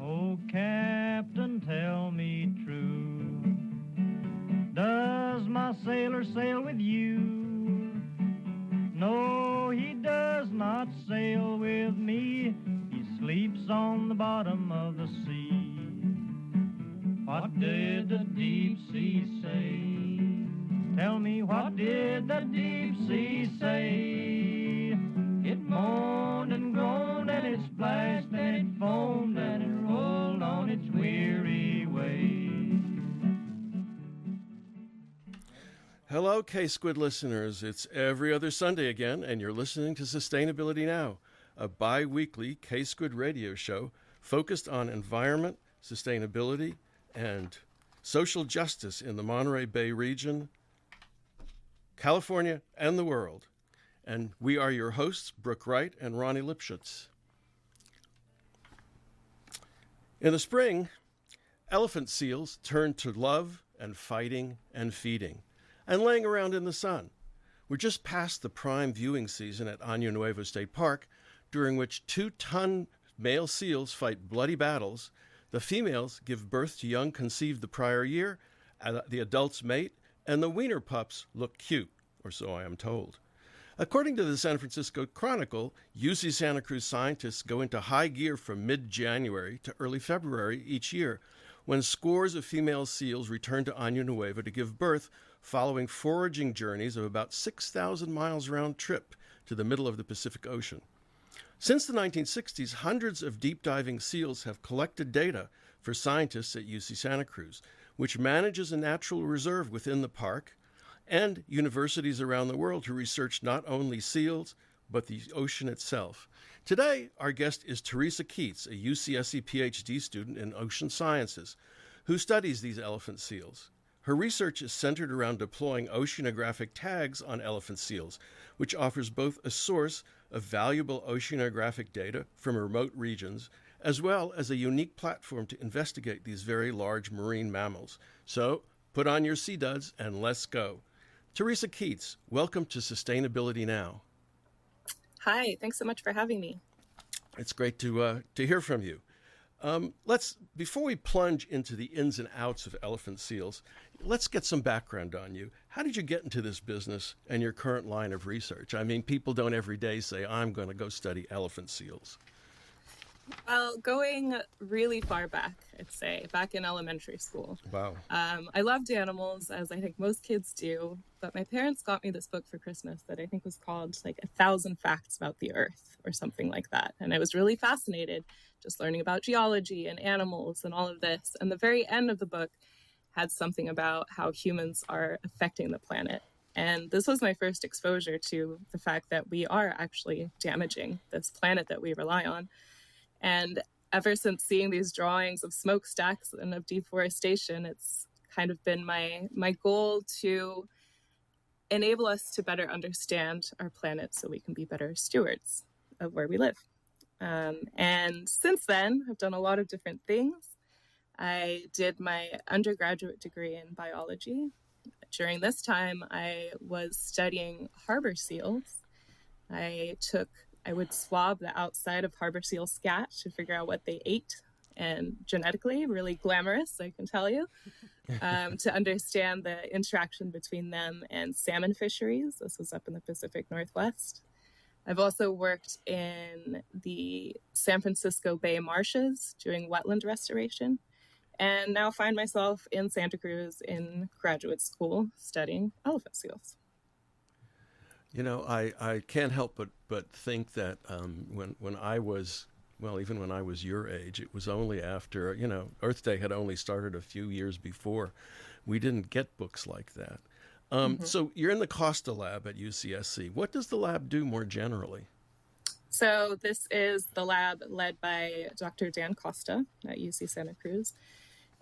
Oh, Captain, tell me true. Does my sailor sail with you? No, he does not sail with me. He sleeps on the bottom of the sea. What did the deep sea say? Tell me, what did the deep sea say? It moaned and groaned and it splashed and it foamed and it rolled on its weary way. Hello, K-Squid listeners. It's every other Sunday again, and you're listening to Sustainability Now, a bi-weekly K-Squid radio show focused on environment, sustainability, and social justice in the Monterey Bay region, California, and the world. And we are your hosts, Brooke Wright and Ronnie Lipschutz. In the spring, elephant seals turned to love and fighting and feeding and laying around in the sun. We're just past the prime viewing season at Año Nuevo State Park, during which 2-ton male seals fight bloody battles. The females give birth to young conceived the prior year, the adults mate, and the wiener pups look cute, or so I am told. According to the San Francisco Chronicle, UC Santa Cruz scientists go into high gear from mid-January to early February each year, when scores of female seals return to Año Nuevo to give birth following foraging journeys of about 6,000 miles round trip to the middle of the Pacific Ocean. Since the 1960s, hundreds of deep-diving seals have collected data for scientists at UC Santa Cruz, which manages a natural reserve within the park, and universities around the world to research not only seals, but the ocean itself. Today, our guest is Theresa Keates, a UCSC PhD student in ocean sciences, who studies these elephant seals. Her research is centered around deploying oceanographic tags on elephant seals, which offers both a source of valuable oceanographic data from remote regions, as well as a unique platform to investigate these very large marine mammals. So, put on your sea duds and let's go. Theresa Keates, welcome to Sustainability Now. Hi, thanks so much for having me. It's great to hear from you. Before we plunge into the ins and outs of elephant seals, let's get some background on you. How did you get into this business and your current line of research? I mean, people don't every day say, I'm going to go study elephant seals. Well, going really far back, I'd say, back in elementary school. Wow. I loved animals, as I think most kids do, but my parents got me this book for Christmas that I think was called like 1,000 Facts About the Earth or something like that. And I was really fascinated just learning about geology and animals and all of this. And the very end of the book had something about how humans are affecting the planet. And this was my first exposure to the fact that we are actually damaging this planet that we rely on. And ever since seeing these drawings of smokestacks and of deforestation, it's kind of been my goal to enable us to better understand our planet so we can be better stewards of where we live. And since then, I've done a lot of different things. I did my undergraduate degree in biology. During this time, I was studying harbor seals. I would swab the outside of harbor seal scat to figure out what they ate, and genetically, really glamorous, I can tell you, to understand the interaction between them and salmon fisheries. This was up in the Pacific Northwest. I've also worked in the San Francisco Bay marshes doing wetland restoration, and now find myself in Santa Cruz in graduate school studying elephant seals. You know, I can't help but think that when I was, well, even when I was your age, it was only after, Earth Day had only started a few years before. We didn't get books like that. So you're in the Costa lab at UCSC. What does the lab do more generally? So this is the lab led by Dr. Dan Costa at UC Santa Cruz.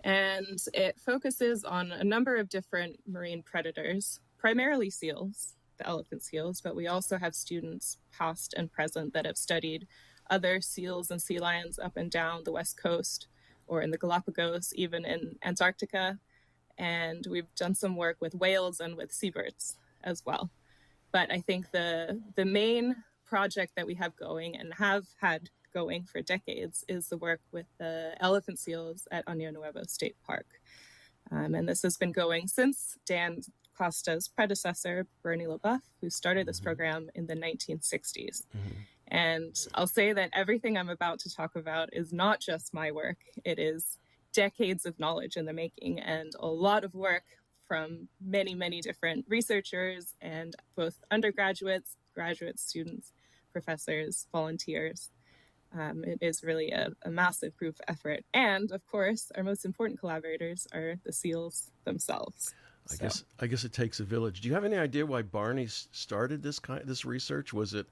And it focuses on a number of different marine predators, primarily seals, the elephant seals, but we also have students past and present that have studied other seals and sea lions up and down the West Coast or in the Galapagos, even in Antarctica. And we've done some work with whales and with seabirds as well. But I think the main project that we have going and have had going for decades is the work with the elephant seals at Año Nuevo State Park. And this has been going since Dan Costa's predecessor, Bernie LaBeouf, who started this program in the 1960s. And I'll say that everything I'm about to talk about is not just my work. It is decades of knowledge in the making and a lot of work from many, many different researchers and both undergraduates, graduate students, professors, volunteers. It is really a massive group effort. And of course, our most important collaborators are the seals themselves. I guess it takes a village. Do you have any idea why Barney started this research? Was it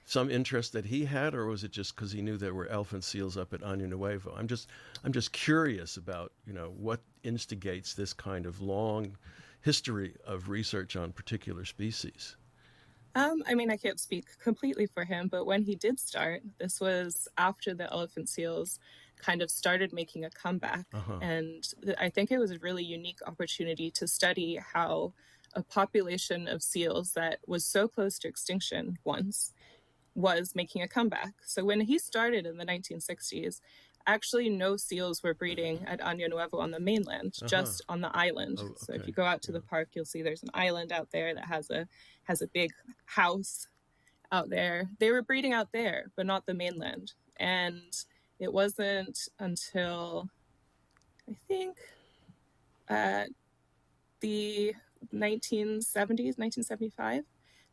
some interest that he had, or was it just because he knew there were elephant seals up at Año Nuevo? I'm just curious about, what instigates this kind of long history of research on particular species. I can't speak completely for him, but when he did start, this was after the elephant seals kind of started making a comeback. And I think it was a really unique opportunity to study how a population of seals that was so close to extinction once was making a comeback. So when he started in the 1960s, actually no seals were breeding at Año Nuevo on the mainland, just on the island. Oh, okay. So if you go out to the park, you'll see there's an island out there that has a big house out there. They were breeding out there, but not the mainland. And it wasn't until, I think, the 1970s, 1975,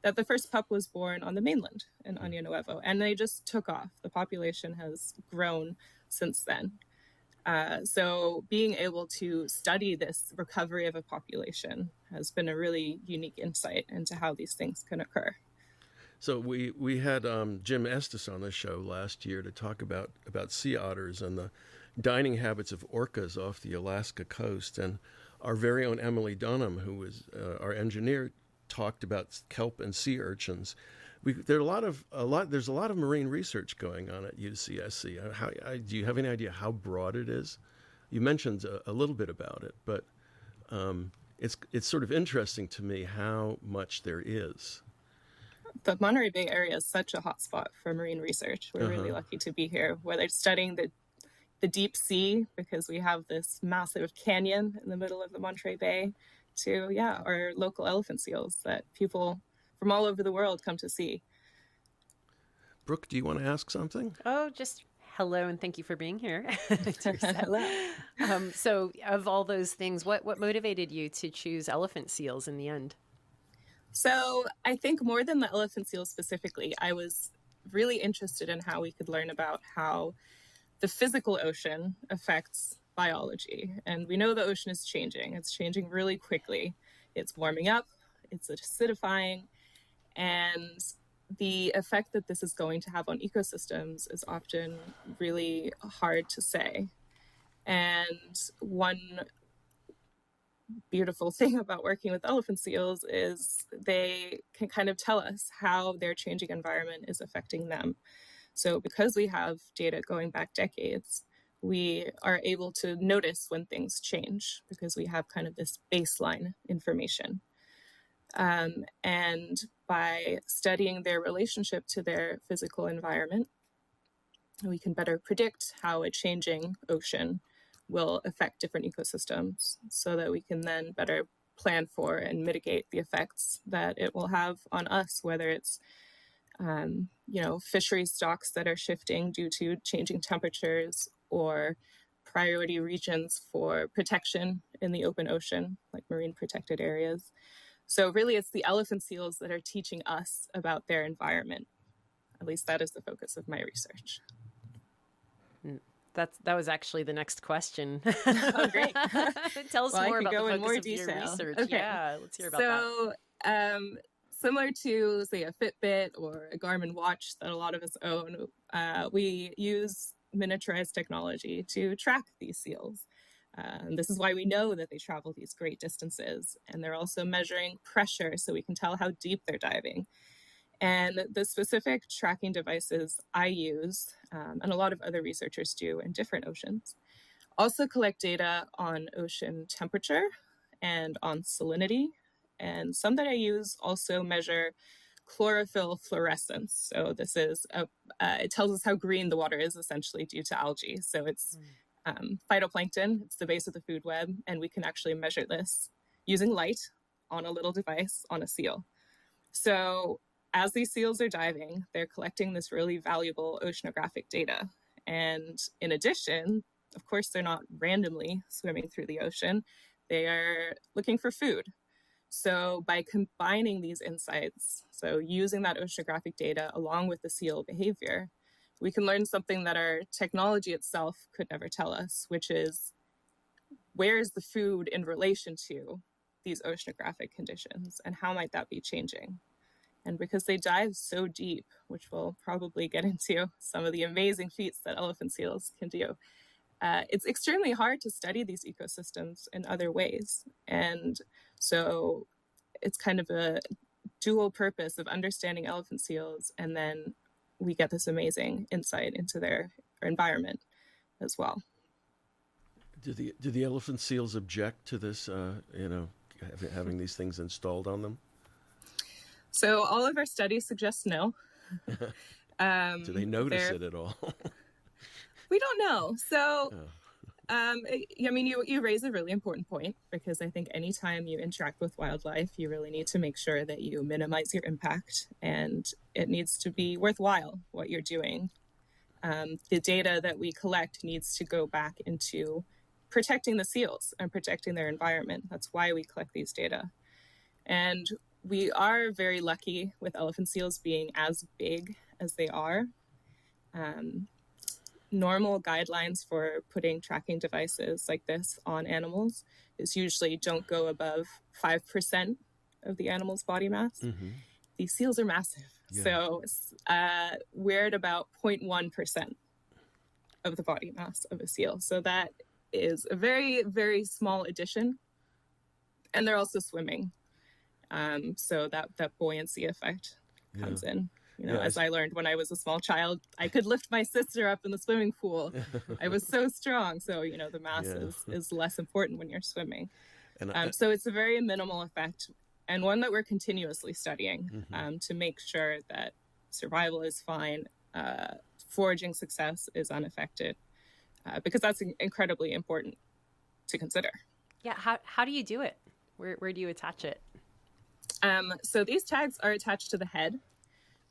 that the first pup was born on the mainland in Año Nuevo. And they just took off. The population has grown since then. So being able to study this recovery of a population has been a really unique insight into how these things can occur. So we had Jim Estes on the show last year to talk about sea otters and the dining habits of orcas off the Alaska coast. And our very own Emily Dunham, who was our engineer, talked about kelp and sea urchins. There's a lot of marine research going on at UCSC. Do you have any idea how broad it is? You mentioned a little bit about it, but it's sort of interesting to me how much there is. The Monterey Bay area is such a hotspot for marine research. We're really lucky to be here, whether it's studying the deep sea, because we have this massive canyon in the middle of the Monterey Bay, to our local elephant seals that people from all over the world come to see. Brooke, do you want to ask something? Oh, just hello and thank you for being here. Hello. So of all those things, what motivated you to choose elephant seals in the end? So I think more than the elephant seals specifically, I was really interested in how we could learn about how the physical ocean affects biology. And we know the ocean is changing. It's changing really quickly. It's warming up, it's acidifying, and the effect that this is going to have on ecosystems is often really hard to say. And one beautiful thing about working with elephant seals is they can kind of tell us how their changing environment is affecting them. So because we have data going back decades, we are able to notice when things change because we have kind of this baseline information. And by studying their relationship to their physical environment, we can better predict how a changing ocean will affect different ecosystems so that we can then better plan for and mitigate the effects that it will have on us, whether it's fishery stocks that are shifting due to changing temperatures or priority regions for protection in the open ocean, like marine protected areas. So really, it's the elephant seals that are teaching us about their environment. At least that is the focus of my research. That was actually the next question. Oh, great. Tell us more about the focus more of detail. Your research. Okay. Yeah, let's hear about that. So, similar to, say, a Fitbit or a Garmin watch that a lot of us own, we use miniaturized technology to track these seals. This is why we know that they travel these great distances. And they're also measuring pressure so we can tell how deep they're diving. And the specific tracking devices I use, and a lot of other researchers do in different oceans, also collect data on ocean temperature and on salinity. And some that I use also measure chlorophyll fluorescence. So this is it tells us how green the water is, essentially due to algae. So it's phytoplankton. It's the base of the food web, and we can actually measure this using light on a little device on a seal. So as these seals are diving, they're collecting this really valuable oceanographic data. And in addition, of course, they're not randomly swimming through the ocean. They are looking for food. So by combining these insights, so using that oceanographic data along with the seal behavior, we can learn something that our technology itself could never tell us, which is where is the food in relation to these oceanographic conditions and how might that be changing? And because they dive so deep, which we'll probably get into some of the amazing feats that elephant seals can do, it's extremely hard to study these ecosystems in other ways. And so it's kind of a dual purpose of understanding elephant seals, and then we get this amazing insight into their environment as well. Do the elephant seals object to this, having these things installed on them? So all of our studies suggest no. Do they notice it at all? We don't know. So, you raise a really important point, because I think anytime you interact with wildlife, you really need to make sure that you minimize your impact, and it needs to be worthwhile what you're doing. The data that we collect needs to go back into protecting the seals and protecting their environment. That's why we collect these data. And we are very lucky with elephant seals being as big as they are. Normal guidelines for putting tracking devices like this on animals is usually don't go above 5% of the animal's body mass. Mm-hmm. These seals are massive. Yeah. So we're at about 0.1% of the body mass of a seal. So that is a very, very small addition. And they're also swimming. So that buoyancy effect comes in. As I learned when I was a small child, I could lift my sister up in the swimming pool. I was so strong. So, the mass is less important when you're swimming. And so it's a very minimal effect, and one that we're continuously studying to make sure that survival is fine, foraging success is unaffected, because that's incredibly important to consider. Yeah. How do you do it? Where do you attach it? So these tags are attached to the head,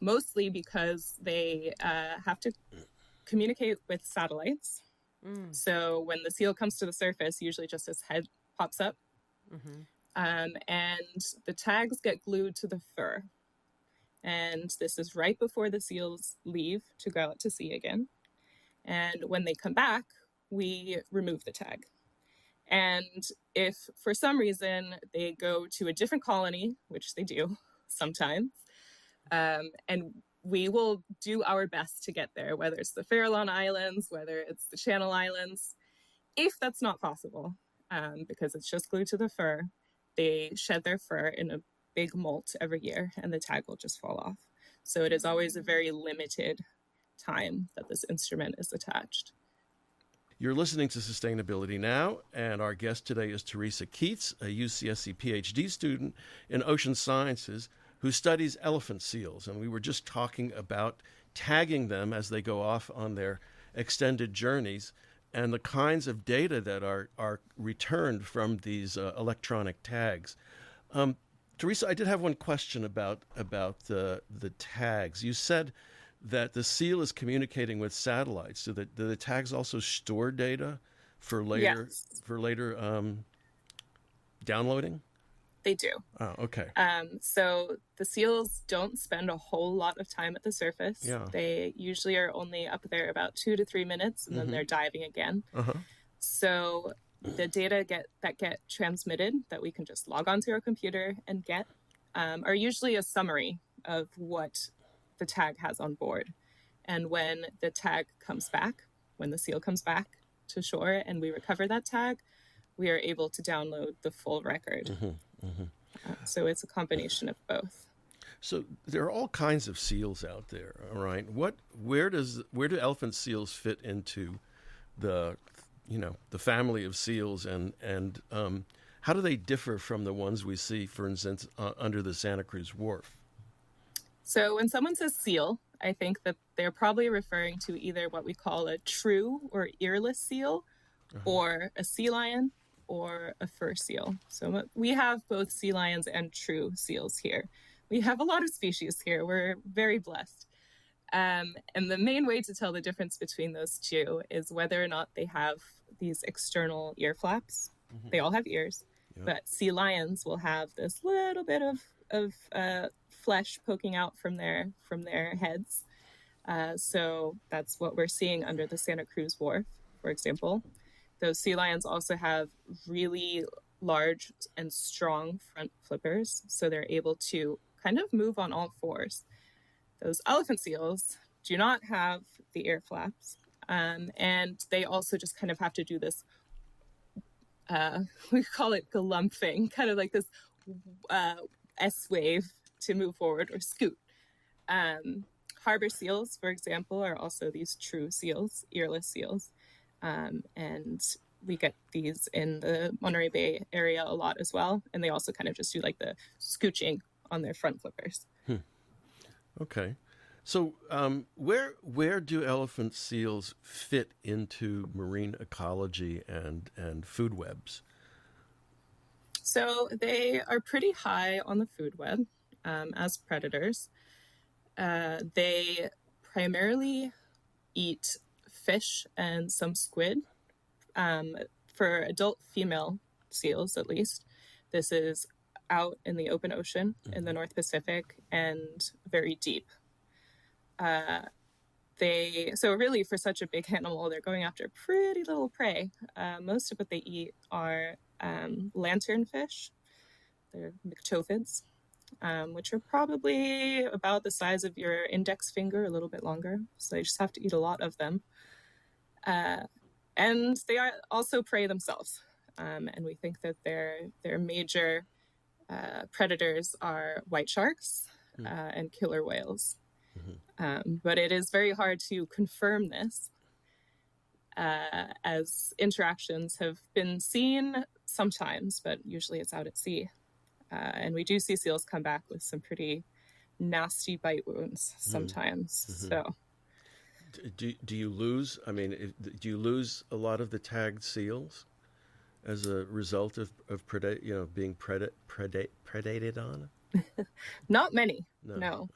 mostly because they have to communicate with satellites. So when the seal comes to the surface, usually just his head pops up. And the tags get glued to the fur. And this is right before the seals leave to go out to sea again. And when they come back, we remove the tag. And if for some reason they go to a different colony, which they do sometimes, and we will do our best to get there, whether it's the Farallon Islands, whether it's the Channel Islands. If that's not possible, because it's just glued to the fur, they shed their fur in a big molt every year, and the tag will just fall off. So it is always a very limited time that this instrument is attached. You're listening to Sustainability Now, and our guest today is Theresa Keates, a UCSC PhD student in ocean sciences who studies elephant seals. And we were just talking about tagging them as they go off on their extended journeys and the kinds of data that are returned from these electronic tags. Theresa, I did have one question about the tags. You said that the seal is communicating with satellites. Do the tags also store data for later downloading? They do. Oh, okay. So the seals don't spend a whole lot of time at the surface. Yeah. They usually are only up there about 2 to 3 minutes, and then they're diving again. Uh-huh. So the data that get transmitted that we can just log onto our computer and get are usually a summary of what the tag has on board. And when the tag comes back, when the seal comes back to shore and we recover that tag, we are able to download the full record. So it's a combination of both. So there are all kinds of seals out there, all right? Where do elephant seals fit into the family of seals, and how do they differ from the ones we see, for instance, under the Santa Cruz Wharf? So when someone says seal, I think that they're probably referring to either what we call a true or earless seal, or a sea lion, or a fur seal. So we have both sea lions and true seals here. We have a lot of species here. We're very blessed. And the main way to tell the difference between those two is whether or not they have these external ear flaps. They all have ears, but sea lions will have this little bit of flesh poking out from their heads. So that's what we're seeing under the Santa Cruz Wharf, for example. Those sea lions also have really large and strong front flippers, so they're able to kind of move on all fours. Those elephant seals do not have the ear flaps, and they also just kind of have to do this, we call it galumphing, kind of like this S-wave to move forward, or scoot. Harbor seals, for example, are also these true seals, earless seals. And we get these in the Monterey Bay area a lot as well. And they also kind of just do like the scooching on their front flippers. Okay. So where do elephant seals fit into marine ecology and food webs? So they are pretty high on the food web as predators. They primarily eat fish and some squid. For adult female seals, at least, this is out in the open ocean in the North Pacific and very deep. So really, for such a big animal, they're going after pretty little prey. Most of what they eat are lanternfish. They're myctophids, which are probably about the size of your index finger, a little bit longer. So they just have to eat a lot of them. And they are also prey themselves. And we think that their major predators are white sharks and killer whales. But it is very hard to confirm this, as interactions have been seen sometimes, but usually it's out at sea. And we do see seals come back with some pretty nasty bite wounds sometimes. So, do you lose? I mean, do you lose a lot of the tagged seals as a result of being predated on? Not many. No.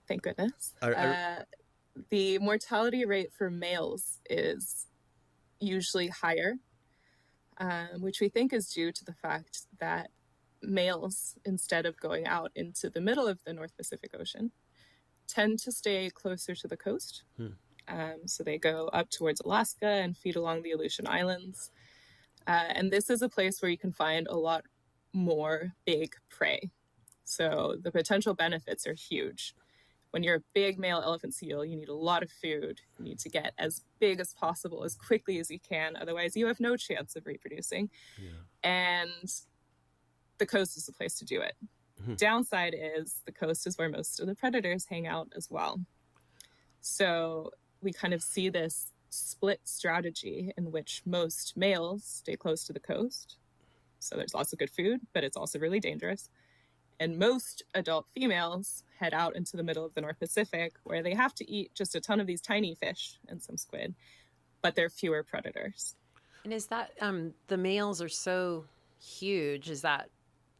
Thank goodness. The mortality rate for males is usually higher, which we think is due to the fact that males, instead of going out into the middle of the North Pacific Ocean, tend to stay closer to the coast. So they go up towards Alaska and feed along the Aleutian Islands. And this is a place where you can find a lot more big prey. So the potential benefits are huge. When you're a big male elephant seal, you need a lot of food. You need to get as big as possible, as quickly as you can. Otherwise, you have no chance of reproducing. And the coast is the place to do it. Downside is the coast is where most of the predators hang out as well. So we kind of see this split strategy in which most males stay close to the coast. So there's lots of good food, but it's also really dangerous. And most adult females head out into the middle of the North Pacific, where they have to eat just a ton of these tiny fish and some squid, but there are fewer predators. And is that the males are so huge? Is that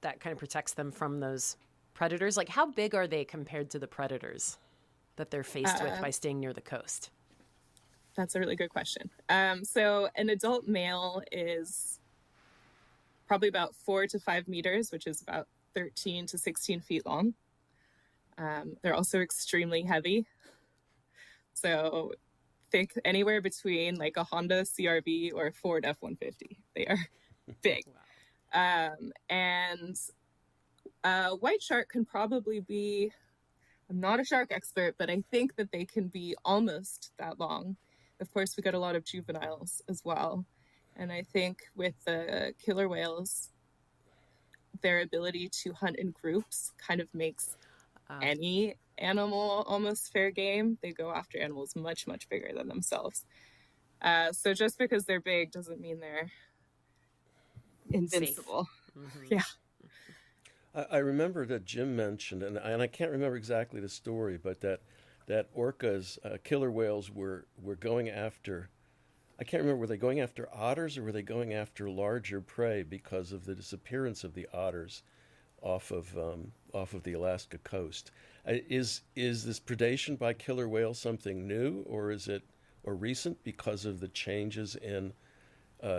kind of protects them from those predators? Like, how big are they compared to the predators that they're faced with by staying near the coast? That's a really good question. So an adult male is probably about 4 to 5 meters, which is about 13 to 16 feet long. They're also extremely heavy. So think anywhere between like a Honda CRV or a Ford F-150. They are big. And white shark can probably be, I'm not a shark expert, but I think that they can be almost that long. Of course, we got a lot of juveniles as well. And I think with the killer whales, their ability to hunt in groups kind of makes any animal almost fair game. They go after animals much, much bigger than themselves. So just because they're big doesn't mean they're invincible. Yeah. I remember that Jim mentioned, and I can't remember exactly the story, but that orcas, killer whales, were going after. I can't remember. Were they going after otters or were they going after larger prey because of the disappearance of the otters off of the Alaska coast? Is this predation by killer whales something new, or is it or recent because of the changes in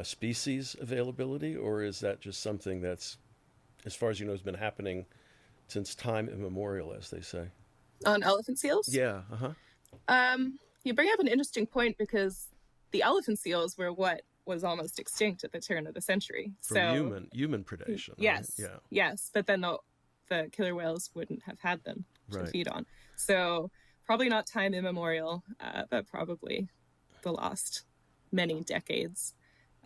species availability, or is that just something that's, as far as you know, has been happening since time immemorial, as they say? On elephant seals? Yeah. You bring up an interesting point because the elephant seals were what was almost extinct at the turn of the century. From human predation. Yes. Right? Yeah. Yes. But then the killer whales wouldn't have had them to Right. feed on. So probably not time immemorial, but probably the last many decades.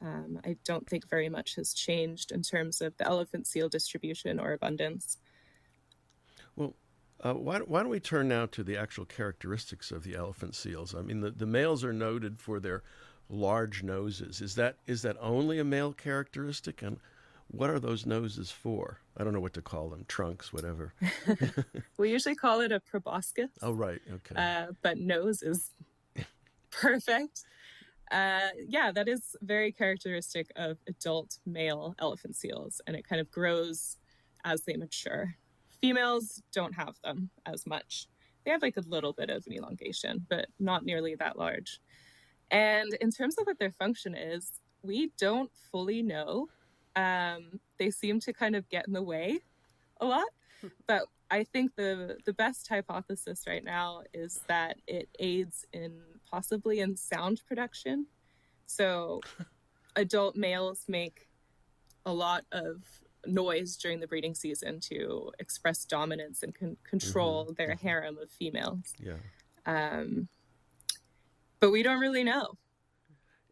I don't think very much has changed in terms of the elephant seal distribution or abundance. Well, why don't we turn now to the actual characteristics of the elephant seals? I mean, the males are noted for their large noses. Is that only a male characteristic? And what are those noses for? I don't know what to call them, trunks, whatever. We usually call it a proboscis. Oh, right. Okay. But nose is perfect. Yeah, that is very characteristic of adult male elephant seals, and it kind of grows as they mature. Females don't have them as much. They have like a little bit of an elongation, but not nearly that large. And in terms of what their function is, we don't fully know. They seem to kind of get in the way a lot, but I think the best hypothesis right now is that it aids possibly in sound production. So adult males make a lot of noise during the breeding season to express dominance and control their harem of females. Yeah. But we don't really know.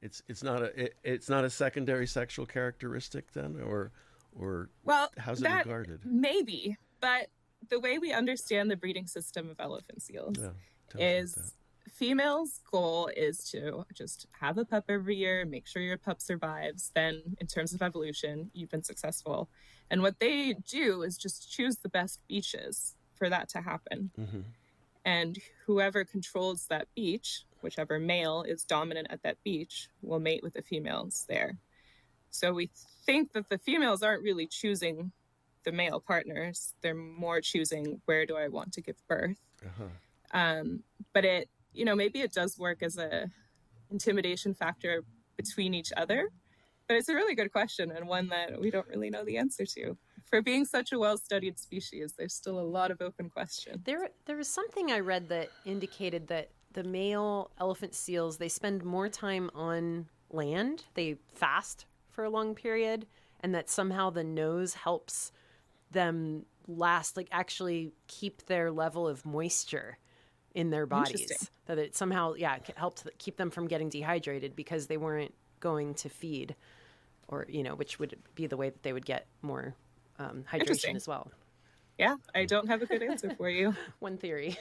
It's not a secondary sexual characteristic then, or well, how's it regarded? Maybe, but the way we understand the breeding system of elephant seals is females' goal is to just have a pup every year, make sure your pup survives. Then, in terms of evolution, you've been successful. And what they do is just choose the best beaches for that to happen. Mm-hmm. And whoever controls that beach, whichever male is dominant at that beach, will mate with the females there. So we think that the females aren't really choosing the male partners. They're more choosing, where do I want to give birth? But it, maybe it does work as a intimidation factor between each other. But it's a really good question, and one that we don't really know the answer to. For being such a well-studied species, there's still a lot of open questions. There was something I read that indicated that the male elephant seals, they spend more time on land. They fast for a long period, and that somehow the nose helps them last, like actually keep their level of moisture in their bodies. That it somehow, helped keep them from getting dehydrated because they weren't going to feed, or, which would be the way that they would get more hydration as well. Yeah, I don't have a good answer for you. One theory.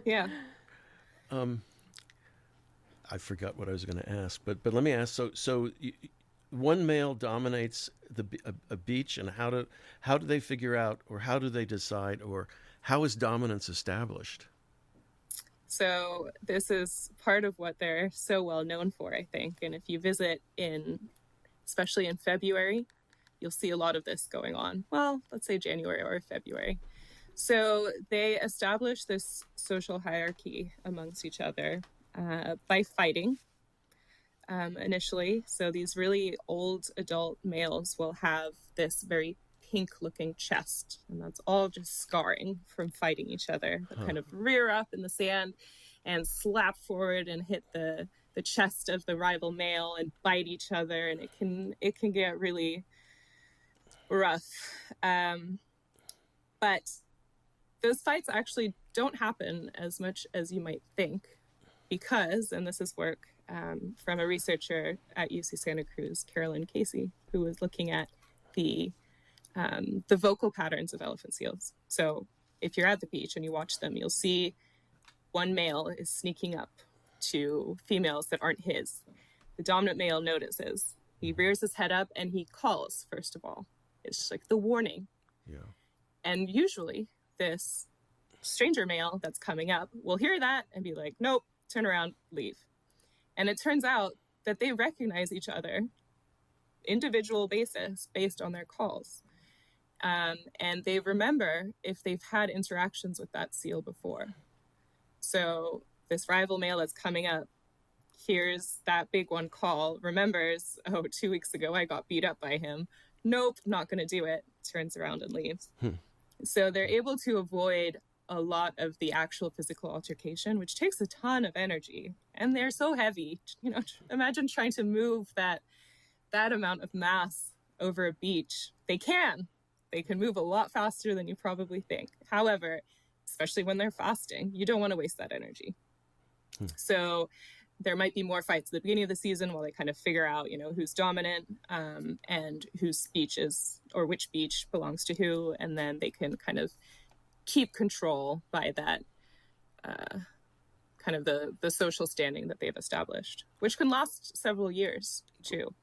Yeah. I forgot what I was going to ask, but let me ask. So one male dominates a beach, and how do they figure out, or how do they decide, or how is dominance established? So this is part of what they're so well known for, I think. And if you visit especially in February, you'll see a lot of this going on. Well, let's say January or February. So they establish this social hierarchy amongst each other by fighting initially. So these really old adult males will have this very pink-looking chest, and that's all just scarring from fighting each other. They'll kind of rear up in the sand and slap forward and hit the chest of the rival male and bite each other, and it can get really rough. But those fights actually don't happen as much as you might think, because, and this is work from a researcher at UC Santa Cruz, Carolyn Casey, who was looking at the vocal patterns of elephant seals. So if you're at the beach and you watch them, you'll see one male is sneaking up to females that aren't his. The dominant male notices. He rears his head up and he calls, first of all. It's just like the warning. Yeah. And usually this stranger male that's coming up will hear that and be like, nope, turn around, leave. And it turns out that they recognize each other individual basis based on their calls. And they remember if they've had interactions with that seal before. So this rival male that's coming up hears that big one call, remembers, oh, 2 weeks ago I got beat up by him. Nope, not going to do it. Turns around and leaves. So they're able to avoid a lot of the actual physical altercation, which takes a ton of energy. And they're so heavy. Imagine trying to move that amount of mass over a beach. They can move a lot faster than you probably think. However, especially when they're fasting, you don't want to waste that energy. So there might be more fights at the beginning of the season while they kind of figure out, who's dominant, and whose beach is, or which beach belongs to who. And then they can kind of keep control by that, kind of the social standing that they've established, which can last several years too.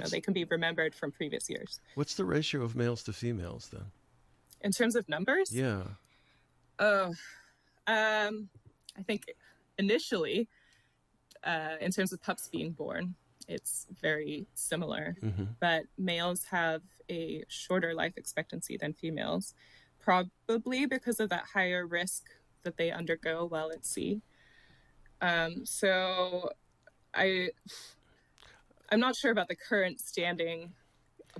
They can be remembered from previous years. What's the ratio of males to females then? In terms of numbers? Yeah. I think initially, in terms of pups being born, it's very similar. But males have a shorter life expectancy than females, probably because of that higher risk that they undergo while at sea. So I'm not sure about the current standing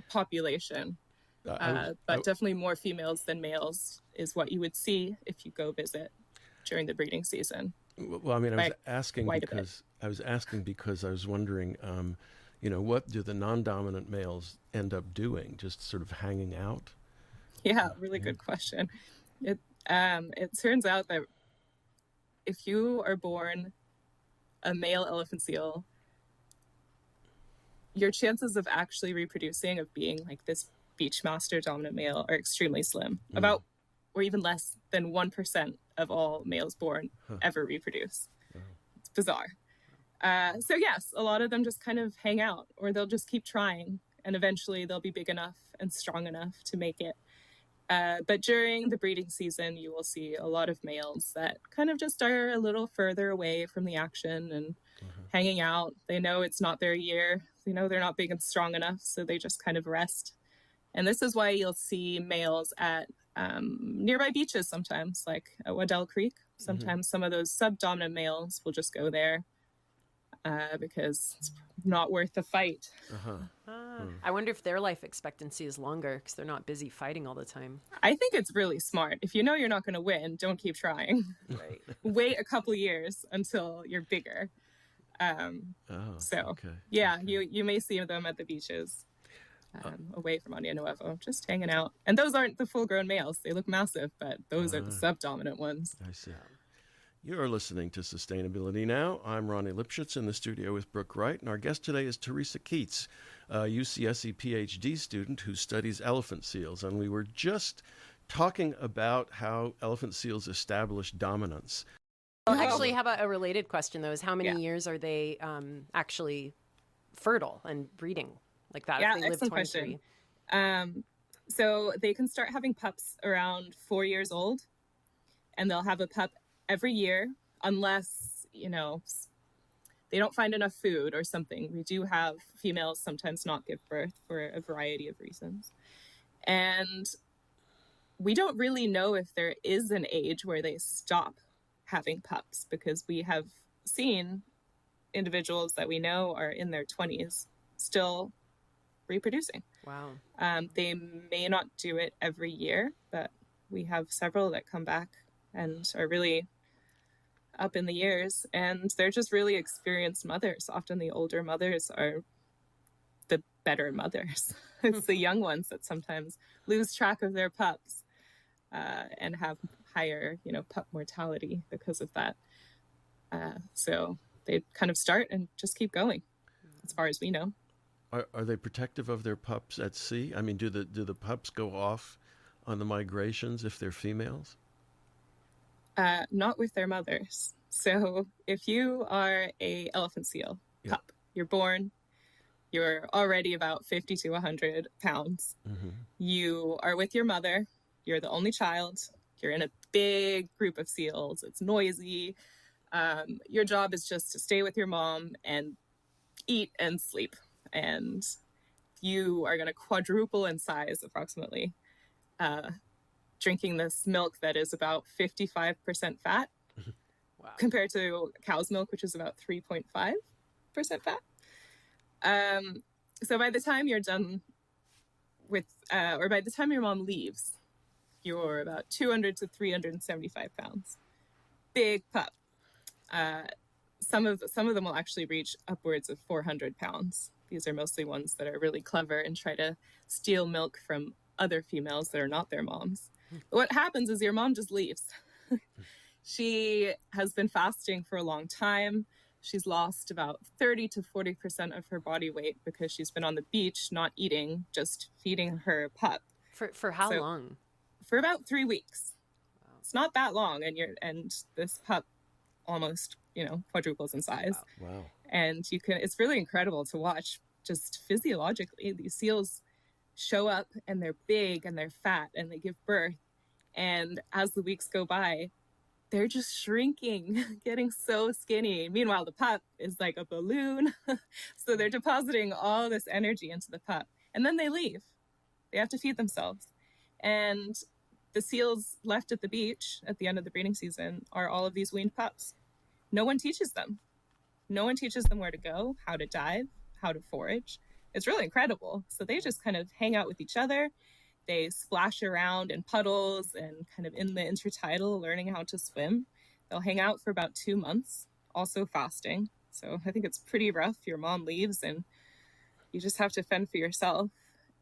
population, but definitely more females than males is what you would see if you go visit during the breeding season. Well, I mean, I was asking because I was wondering, what do the non-dominant males end up doing? Just sort of hanging out? Yeah, really good question. It turns out that if you are born a male elephant seal, your chances of actually reproducing, of being like this beachmaster dominant male, are extremely slim. About, or even less than 1% of all males born ever reproduce. It's bizarre. So yes, a lot of them just kind of hang out, or they'll just keep trying, and eventually they'll be big enough and strong enough to make it. But during the breeding season, you will see a lot of males that kind of just are a little further away from the action and hanging out. They know it's not their year. They know they're not big and strong enough, so they just kind of rest. And this is why you'll see males at nearby beaches sometimes, like at Waddell Creek. Sometimes some of those subdominant males will just go there because it's not worth the fight. I wonder if their life expectancy is longer because they're not busy fighting all the time. I think it's really smart. If you know you're not going to win, don't keep trying. Right. Wait a couple years until you're bigger. You may see them at the beaches away from Año Nuevo, just hanging out. And those aren't the full-grown males. They look massive, but those are the subdominant ones. I see. You're listening to Sustainability Now. I'm Ronnie Lipschitz in the studio with Brooke Wright, and our guest today is Theresa Keates, a UCSC PhD student who studies elephant seals. And we were just talking about how elephant seals establish dominance. Well, actually, how about a related question, though, is how many years are they actually fertile and breeding like that? Yeah, if they live excellent 23? Question. So they can start having pups around 4 years old, and they'll have a pup every year, unless, they don't find enough food or something. We do have females sometimes not give birth for a variety of reasons. And we don't really know if there is an age where they stop having pups, because we have seen individuals that we know are in their 20s still reproducing. Wow. They may not do it every year, but we have several that come back and are really up in the years, and they're just really experienced mothers. Often the older mothers are the better mothers. It's the young ones that sometimes lose track of their pups and have higher, pup mortality because of that. So they kind of start and just keep going, as far as we know. Are they protective of their pups at sea? I mean, do the pups go off on the migrations if they're females? Not with their mothers. So if you are a elephant seal pup, you're born, you're already about 50 to 100 pounds. You are with your mother You're the only child. You're in a big group of seals. It's noisy. Your job is just to stay with your mom and eat and sleep. And you are going to quadruple in size approximately, drinking this milk that is about 55% fat. Wow. Compared to cow's milk, which is about 3.5% fat. So by the time you're done with, or by the time your mom leaves, you're about 200 to 375 pounds. Big pup. Some of them will actually reach upwards of 400 pounds. These are mostly ones that are really clever and try to steal milk from other females that are not their moms. But what happens is your mom just leaves. She has been fasting for a long time. She's lost about 30 to 40% of her body weight because she's been on the beach, not eating, just feeding her pup. For how long? For about 3 weeks. Wow. It's not that long, and this pup almost, quadruples in size. Wow. And it's really incredible to watch just physiologically. These seals show up and they're big and they're fat and they give birth. And as the weeks go by, they're just shrinking, getting so skinny. Meanwhile, the pup is like a balloon. So they're depositing all this energy into the pup. And then they leave. They have to feed themselves. And the seals left at the beach at the end of the breeding season are all of these weaned pups. No one teaches them. No one teaches them where to go, how to dive, how to forage. It's really incredible. So they just kind of hang out with each other. They splash around in puddles and kind of in the intertidal, learning how to swim. They'll hang out for about 2 months, also fasting. So I think it's pretty rough. Your mom leaves and you just have to fend for yourself.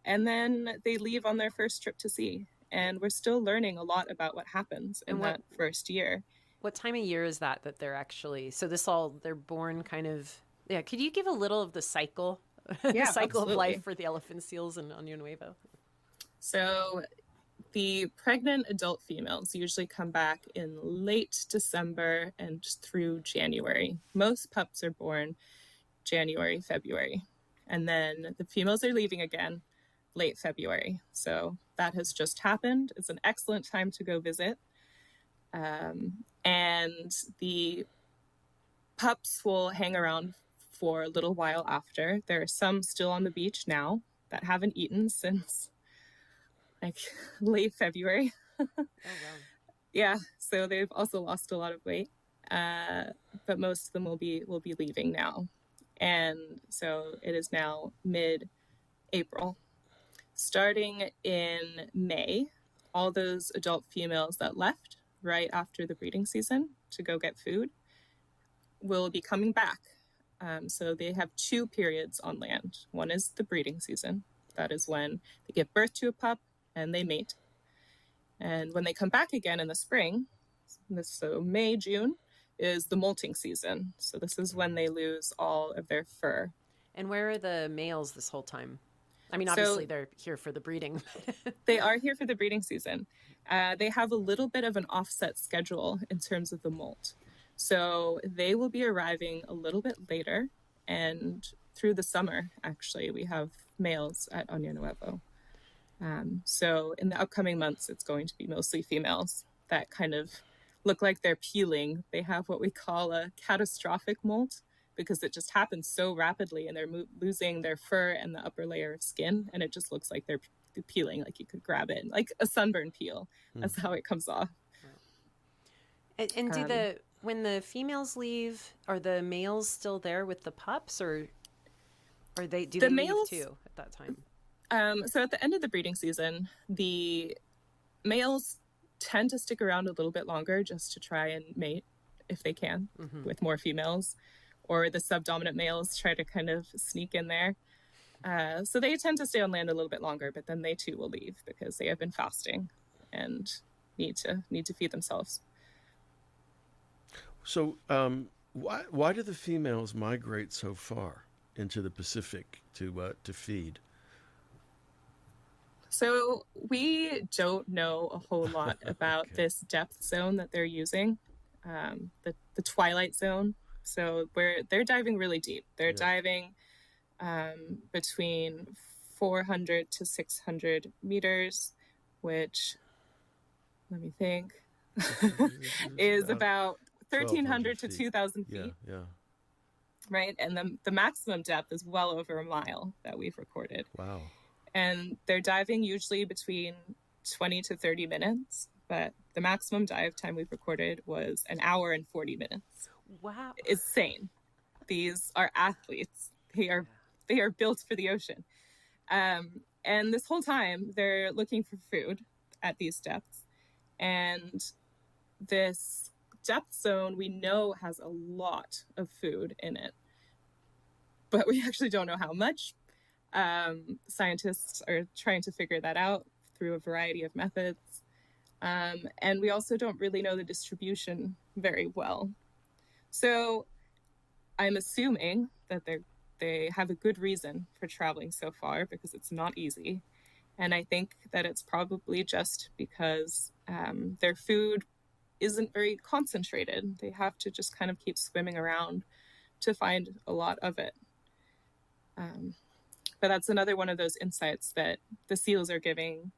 And then they leave on their first trip to sea. And we're still learning a lot about what happens in that first year. What time of year is that they're actually, so they're born kind of, could you give a little of the cycle, Yeah, cycle absolutely. of life for the elephant seals in Año Nuevo? So the pregnant adult females usually come back in late December and through January. Most pups are born January, February. And then the females are leaving again late February. So that has just happened. It's an excellent time to go visit. And the pups will hang around for a little while after. There are some still on the beach now that haven't eaten since late February. Oh, wow. Yeah, so they've also lost a lot of weight, but most of them will be leaving now, and so it is now mid-April. Starting in May, all those adult females that left right after the breeding season to go get food will be coming back. So they have 2 periods on land. One is the breeding season. That is when they give birth to a pup and they mate. And when they come back again in the spring, so May, June, is the molting season. So this is when they lose all of their fur. And where are the males this whole time? I mean, obviously they're here for the breeding. They are here for the breeding season. They have a little bit of an offset schedule in terms of the molt. So they will be arriving a little bit later, and through the summer, actually, we have males at Año Nuevo. So in the upcoming months, it's going to be mostly females that kind of look like they're peeling. They have what we call a catastrophic molt because it just happens so rapidly and they're losing their fur and the upper layer of skin. And it just looks like they're peeling, like you could grab it, like a sunburn peel. That's how it comes off. And when the females leave, are the males still there with the pups, or do they leave too at that time? So at the end of the breeding season, the males tend to stick around a little bit longer just to try and mate if they can with more females, or the subdominant males try to kind of sneak in there. So they tend to stay on land a little bit longer, but then they too will leave because they have been fasting and need to feed themselves. So why do the females migrate so far into the Pacific to feed? So we don't know a whole lot about this depth zone that they're using, the twilight zone. So they're diving really deep. They're diving between 400 to 600 meters, which let me think, is about 1,300 to 2,000 feet. Yeah. Right. And the maximum depth is well over a mile that we've recorded. Wow. And they're diving usually between 20 to 30 minutes, but the maximum dive time we've recorded was an hour and 40 minutes. Wow. Insane. These are athletes. They are built for the ocean. And this whole time they're looking for food at these depths. And this depth zone we know has a lot of food in it, but we actually don't know how much. Scientists are trying to figure that out through a variety of methods. And we also don't really know the distribution very well. So I'm assuming that they have a good reason for traveling so far, because it's not easy. And I think that it's probably just because their food isn't very concentrated. They have to just kind of keep swimming around to find a lot of it. But that's another one of those insights that the seals are giving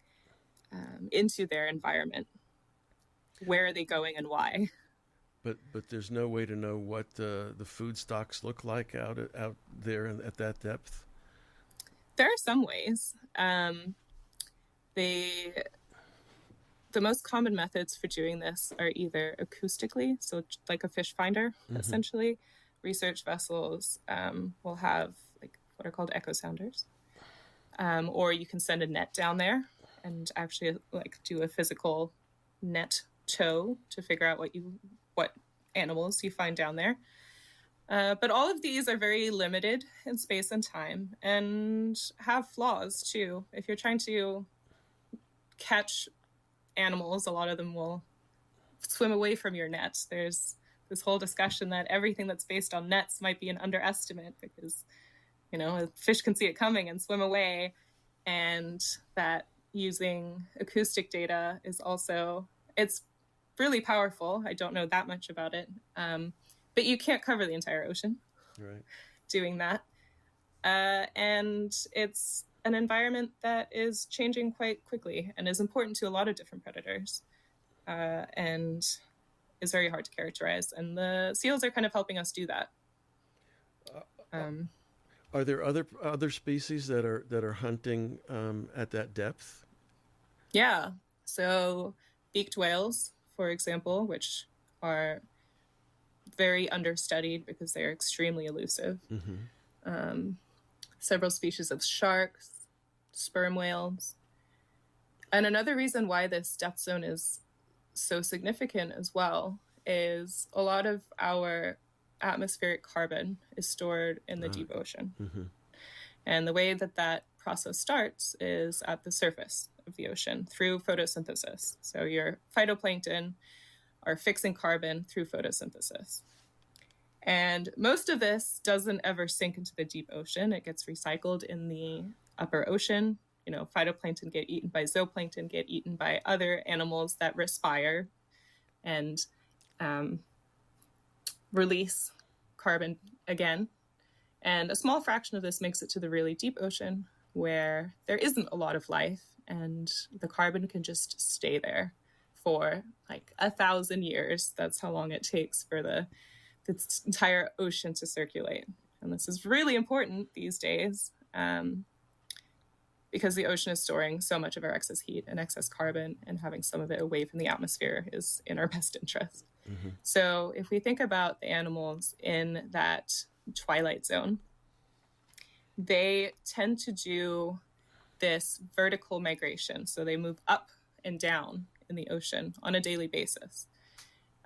into their environment. Where are they going and why? But there's no way to know what the food stocks look like out there at that depth? There are some ways. The most common methods for doing this are either acoustically, so like a fish finder, essentially. Research vessels will have like what are called echo sounders. Or you can send a net down there and actually like do a physical net tow to figure out what animals you find down there. But all of these are very limited in space and time and have flaws too. If you're trying to catch animals, a lot of them will swim away from your net. There's this whole discussion that everything that's based on nets might be an underestimate because, a fish can see it coming and swim away. And that using acoustic data is also, it's really powerful. I don't know that much about it. But you can't cover the entire ocean doing that. And it's an environment that is changing quite quickly and is important to a lot of different predators and is very hard to characterize. And the seals are kind of helping us do that. Are there other species that are hunting at that depth? Yeah. So beaked whales, for example, which are very understudied because they're extremely elusive. Several species of sharks, sperm whales. And another reason why this depth zone is so significant as well is a lot of our atmospheric carbon is stored in the deep ocean. And the way that process starts is at the surface of the ocean through photosynthesis. So your phytoplankton are fixing carbon through photosynthesis. And most of this doesn't ever sink into the deep ocean. It gets recycled in the upper ocean. Phytoplankton get eaten by zooplankton, get eaten by other animals that respire and release carbon again. And a small fraction of this makes it to the really deep ocean where there isn't a lot of life and the carbon can just stay there for like 1,000 years. That's how long it takes for the entire ocean to circulate. And this is really important these days because the ocean is storing so much of our excess heat and excess carbon, and having some of it away from the atmosphere is in our best interest. So if we think about the animals in that twilight zone, they tend to do this vertical migration. So they move up and down in the ocean on a daily basis.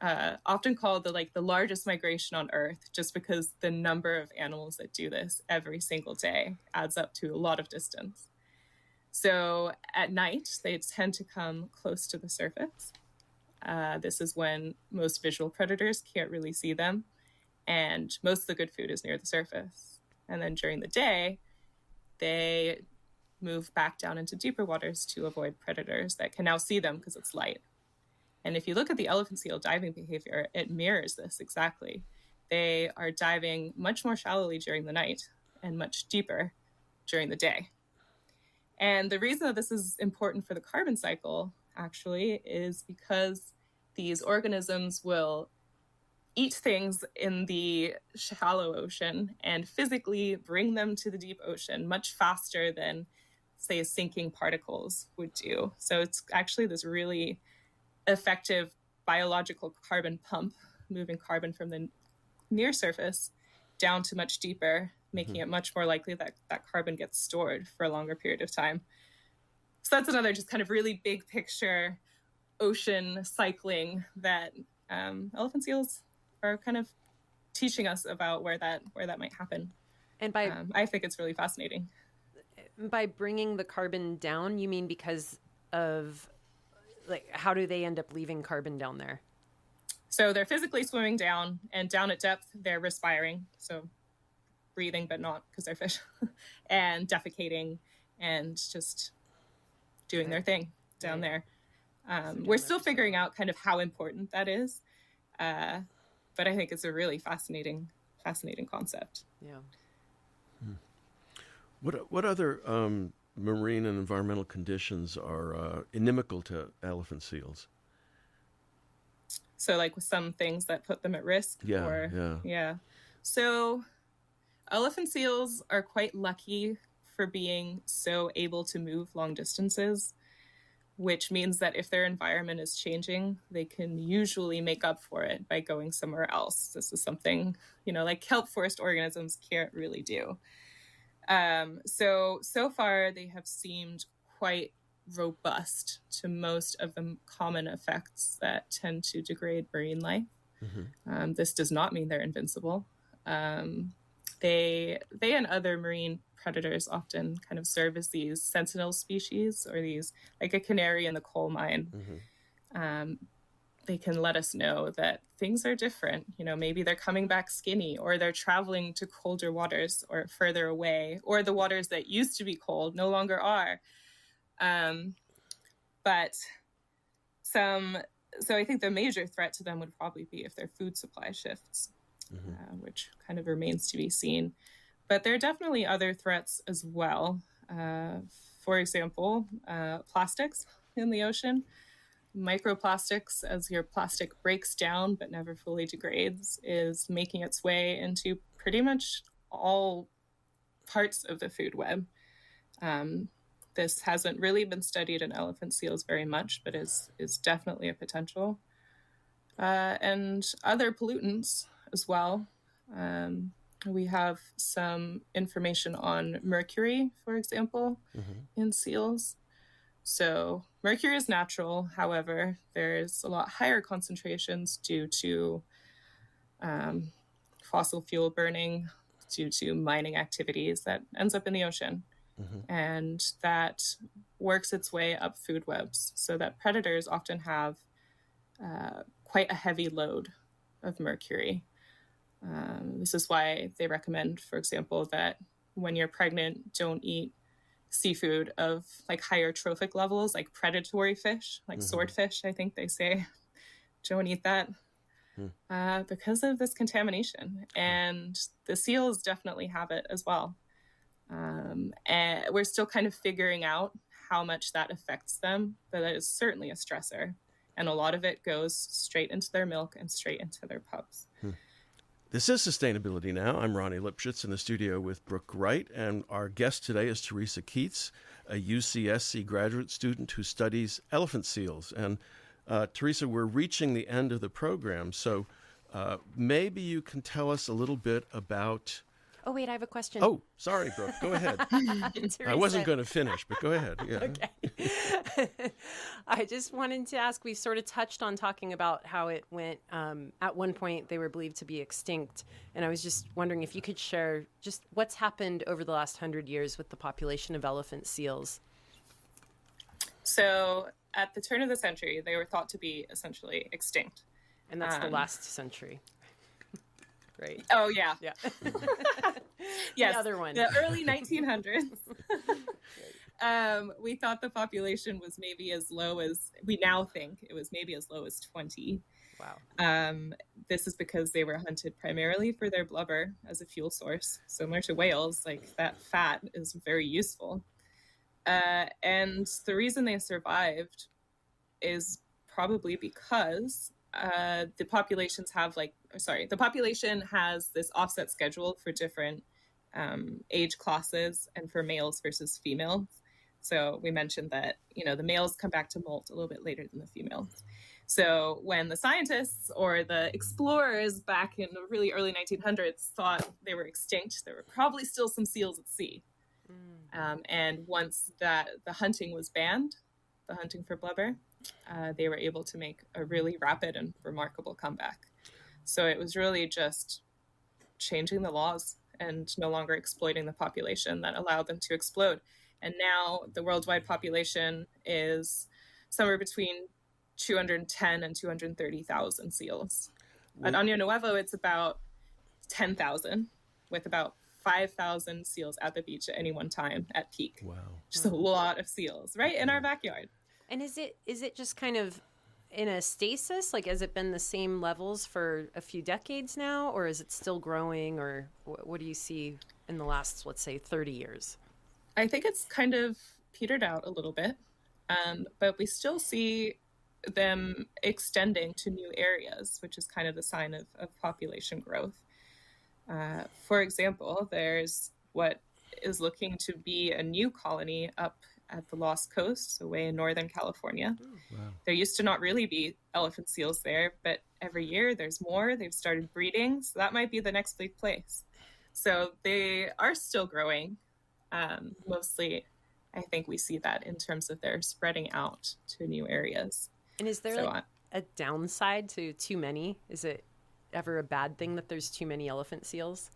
Often called the largest migration on Earth, just because the number of animals that do this every single day adds up to a lot of distance. So at night, they tend to come close to the surface. This is when most visual predators can't really see them, and most of the good food is near the surface. And then during the day, they move back down into deeper waters to avoid predators that can now see them because it's light. And if you look at the elephant seal diving behavior, it mirrors this exactly. They are diving much more shallowly during the night and much deeper during the day. And the reason that this is important for the carbon cycle actually, is because these organisms will eat things in the shallow ocean and physically bring them to the deep ocean much faster than, say, sinking particles would do. So it's actually this really effective biological carbon pump, moving carbon from the near surface down to much deeper, making it much more likely that that carbon gets stored for a longer period of time. So that's another just kind of really big picture ocean cycling that elephant seals are kind of teaching us about where that might happen. And I think it's really fascinating. By bringing the carbon down, you mean because of, like, how do they end up leaving carbon down there? So they're physically swimming down, and down at depth, they're respiring. So breathing, but not because they're fish, and defecating and just doing their thing down there. We're still figuring out kind of how important that is. But I think it's a really fascinating concept. Yeah. What other marine and environmental conditions are inimical to elephant seals? So, like with some things that put them at risk. Yeah. So elephant seals are quite lucky for being so able to move long distances, which means that if their environment is changing, they can usually make up for it by going somewhere else. This is something, like kelp forest organisms can't really do. So far, they have seemed quite robust to most of the common effects that tend to degrade marine life. This does not mean they're invincible. They and other marine predators often kind of serve as these sentinel species, or these, like a canary in the coal mine. They can let us know that things are different. Maybe they're coming back skinny, or they're traveling to colder waters or further away, or the waters that used to be cold no longer are. So I think the major threat to them would probably be if their food supply shifts, which kind of remains to be seen. But there are definitely other threats as well. For example, plastics in the ocean. Microplastics, as your plastic breaks down but never fully degrades, is making its way into pretty much all parts of the food web. This hasn't really been studied in elephant seals very much, but is definitely a potential. And other pollutants as well. We have some information on mercury, for example, in seals. So mercury is natural. However, there's a lot higher concentrations due to fossil fuel burning, due to mining activities that ends up in the ocean. And that works its way up food webs, so that predators often have quite a heavy load of mercury. This is why they recommend, for example, that when you're pregnant, don't eat seafood of like higher trophic levels, like predatory fish, like swordfish, I think they say. Don't eat that because of this contamination. And the seals definitely have it as well. And we're still kind of figuring out how much that affects them, but that is certainly a stressor. And a lot of it goes straight into their milk and straight into their pups. This is Sustainability Now. I'm Ronnie Lipschitz in the studio with Brooke Wright, and our guest today is Theresa Keates, a UCSC graduate student who studies elephant seals. And Theresa, we're reaching the end of the program, so maybe you can tell us a little bit about... Oh, wait, I have a question. Oh, sorry, Brooke. Go ahead. I wasn't going to finish, but go ahead. Yeah. Okay. I just wanted to ask, we sort of touched on talking about how it went. At one point, they were believed to be extinct. And I was just wondering if you could share just what's happened over the last 100 years with the population of elephant seals. So at the turn of the century, they were thought to be essentially extinct. And that's the last century. Right. Oh, yeah. Yeah. Yes. The other one. The early 1900s. We thought the population was maybe as low as, we now think it was maybe as low as 20. Wow. This is because they were hunted primarily for their blubber as a fuel source. Similar to whales, like that fat is very useful. And the reason they survived is probably because the population has this offset schedule for different age classes and for males versus females. So we mentioned that, the males come back to molt a little bit later than the females. So when the scientists or the explorers back in the really early 1900s thought they were extinct, there were probably still some seals at sea. And once the hunting was banned, the hunting for blubber, they were able to make a really rapid and remarkable comeback. So it was really just changing the laws and no longer exploiting the population that allowed them to explode. And now the worldwide population is somewhere between 210 and 230,000 seals. At Año Nuevo, it's about 10,000, with about 5,000 seals at the beach at any one time at peak. Wow. Just a lot of seals right in our backyard. And is it just kind of in a stasis? Like, has it been the same levels for a few decades now, or is it still growing, or what do you see in the last, let's say, 30 years? I think it's kind of petered out a little bit, but we still see them extending to new areas, which is kind of the sign of population growth. For example, there's what is looking to be a new colony up at the Lost Coast, away in Northern California. Wow. There used to not really be elephant seals there, but every year there's more. They've started breeding, so that might be the next big place. So they are still growing. Mostly, I think we see that in terms of their spreading out to new areas. And is there a downside to too many? Is it ever a bad thing that there's too many elephant seals?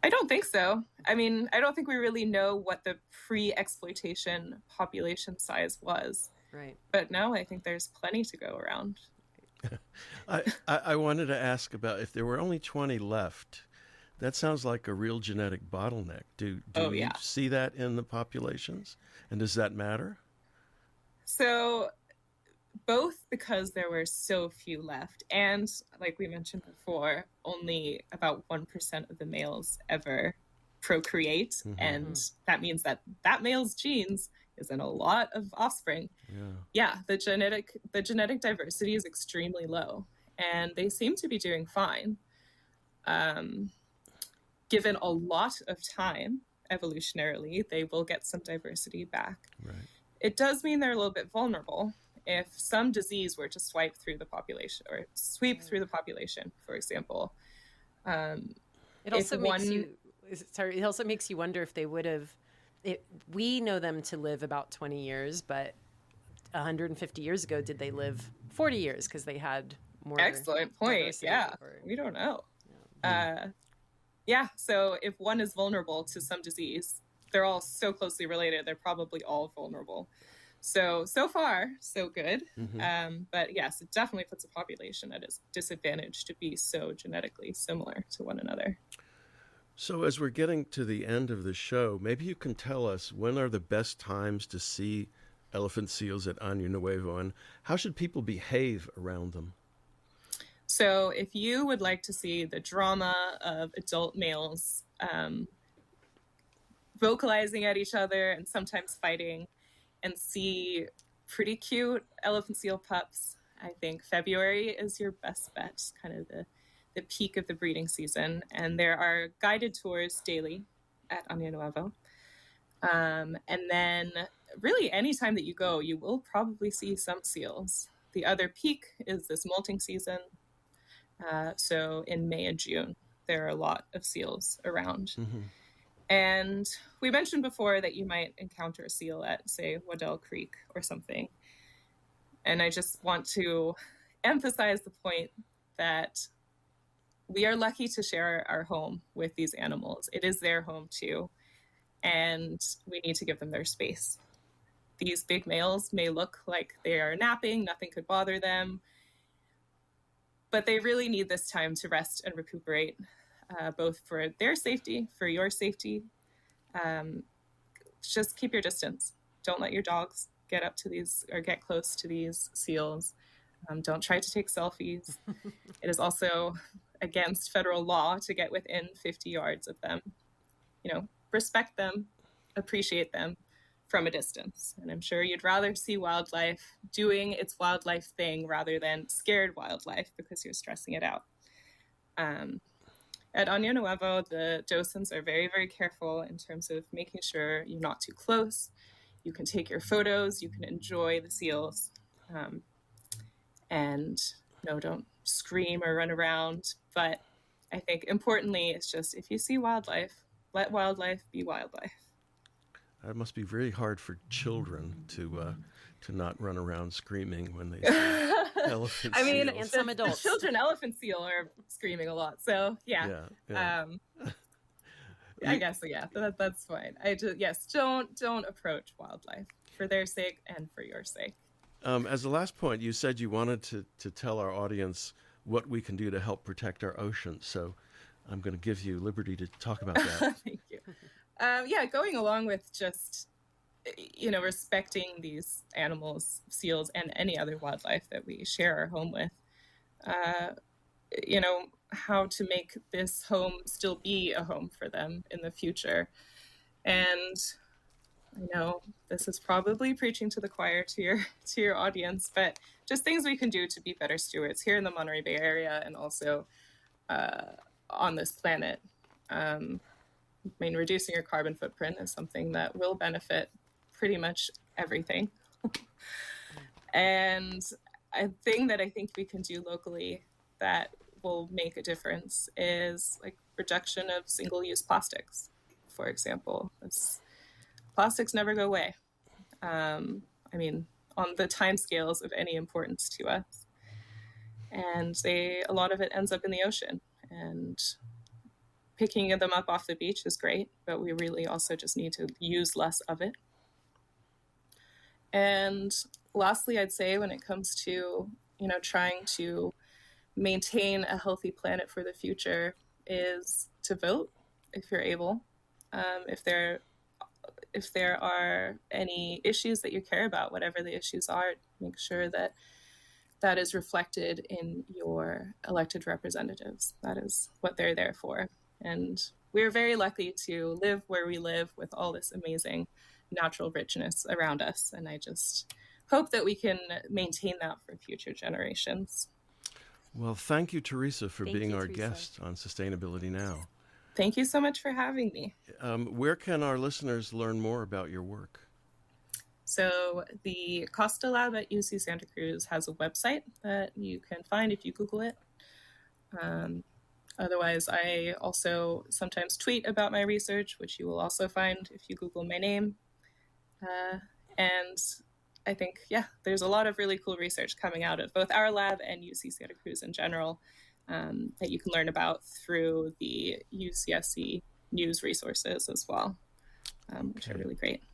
I don't think so. I mean, I don't think we really know what the pre-exploitation population size was. Right. But now I think there's plenty to go around. I wanted to ask about if there were only 20 left. That sounds like a real genetic bottleneck. Do you see that in the populations? And does that matter? So both because there were so few left, and like we mentioned before, only about 1% of the males ever procreate. Mm-hmm. And that means that male's genes is in a lot of offspring. Yeah, the genetic diversity is extremely low, and they seem to be doing fine. Given a lot of time, evolutionarily, they will get some diversity back. Right. It does mean they're a little bit vulnerable. If some disease were to sweep through the population, for example, it also makes you wonder if they would have. We know them to live about 20 years, but 150 years ago, did they live 40 years because they had more? Excellent point. Yeah, we don't know. So if one is vulnerable to some disease, they're all so closely related, they're probably all vulnerable. So far, so good. Mm-hmm. But yes, it definitely puts a population at a disadvantage to be so genetically similar to one another. So as we're getting to the end of the show, maybe you can tell us when are the best times to see elephant seals at Año Nuevo, and how should people behave around them? So if you would like to see the drama of adult males vocalizing at each other and sometimes fighting, and see pretty cute elephant seal pups, I think February is your best bet, kind of the peak of the breeding season. And there are guided tours daily at Año Nuevo. And then really any time that you go, you will probably see some seals. The other peak is this molting season. So in May and June, there are a lot of seals around. Mm-hmm. And we mentioned before that you might encounter a seal at, say, Waddell Creek or something. And I just want to emphasize the point that we are lucky to share our home with these animals. It is their home too. And we need to give them their space. These big males may look like they are napping, nothing could bother them, but they really need this time to rest and recuperate, both for their safety, for your safety. Just keep your distance. Don't let your dogs get up to these or get close to these seals. Don't try to take selfies. It is also against federal law to get within 50 yards of them. Respect them, appreciate them, from a distance. And I'm sure you'd rather see wildlife doing its wildlife thing rather than scared wildlife because you're stressing it out. At Año Nuevo, the docents are very, very careful in terms of making sure you're not too close. You can take your photos, you can enjoy the seals, and no, don't scream or run around. But I think importantly, it's just if you see wildlife, let wildlife be wildlife. It must be very hard for children to not run around screaming when they see elephant I mean, seals. And some adults. The children elephant seal are screaming a lot. So yeah. I guess so, yeah. That's fine. Don't approach wildlife for their sake and for your sake. As the last point, you said you wanted to tell our audience what we can do to help protect our oceans. So I'm going to give you liberty to talk about that. Thank you. Going along with just, respecting these animals, seals, and any other wildlife that we share our home with, how to make this home still be a home for them in the future. And I know this is probably preaching to the choir to your audience, but just things we can do to be better stewards here in the Monterey Bay area and also on this planet. Reducing your carbon footprint is something that will benefit pretty much everything. And a thing that I think we can do locally that will make a difference is like reduction of single-use plastics, for example. Plastics never go away. On the time scales of any importance to us. And a lot of it ends up in the ocean. And picking them up off the beach is great, but we really also just need to use less of it. And lastly, I'd say when it comes to, trying to maintain a healthy planet for the future is to vote if you're able. If there are any issues that you care about, whatever the issues are, make sure that is reflected in your elected representatives. That is what they're there for. And we're very lucky to live where we live with all this amazing natural richness around us. And I just hope that we can maintain that for future generations. Well, thank you, Theresa, for being our Theresa. guest on Sustainability Now. Thank you so much for having me. Where can our listeners learn more about your work? So the Costa Lab at UC Santa Cruz has a website that you can find if you Google it. Otherwise, I also sometimes tweet about my research, which you will also find if you Google my name. And I think, there's a lot of really cool research coming out of both our lab and UC Santa Cruz in general that you can learn about through the UCSC news resources as well, which are really great.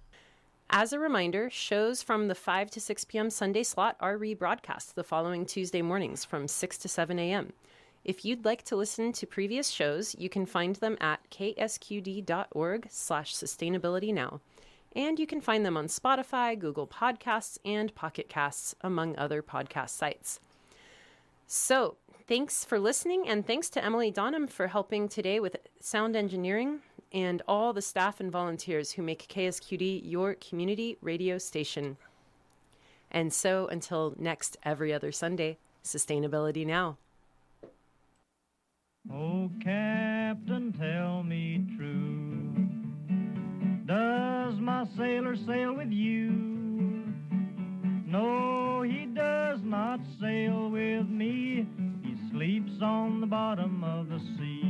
As a reminder, shows from the 5 to 6 p.m. Sunday slot are rebroadcast the following Tuesday mornings from 6 to 7 a.m. If you'd like to listen to previous shows, you can find them at ksqd.org/sustainabilitynow. And you can find them on Spotify, Google Podcasts, and Pocket Casts, among other podcast sites. So, thanks for listening, and thanks to Emily Donham for helping today with sound engineering and all the staff and volunteers who make KSQD your community radio station. And so, until next every other Sunday, Sustainability Now. Oh, Captain, tell me true. Does my sailor sail with you? No, he does not sail with me. He sleeps on the bottom of the sea.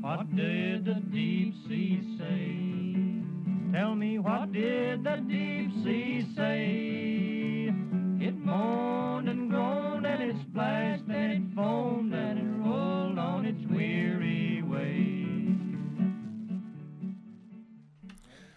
What did the deep sea say? Tell me, what did the deep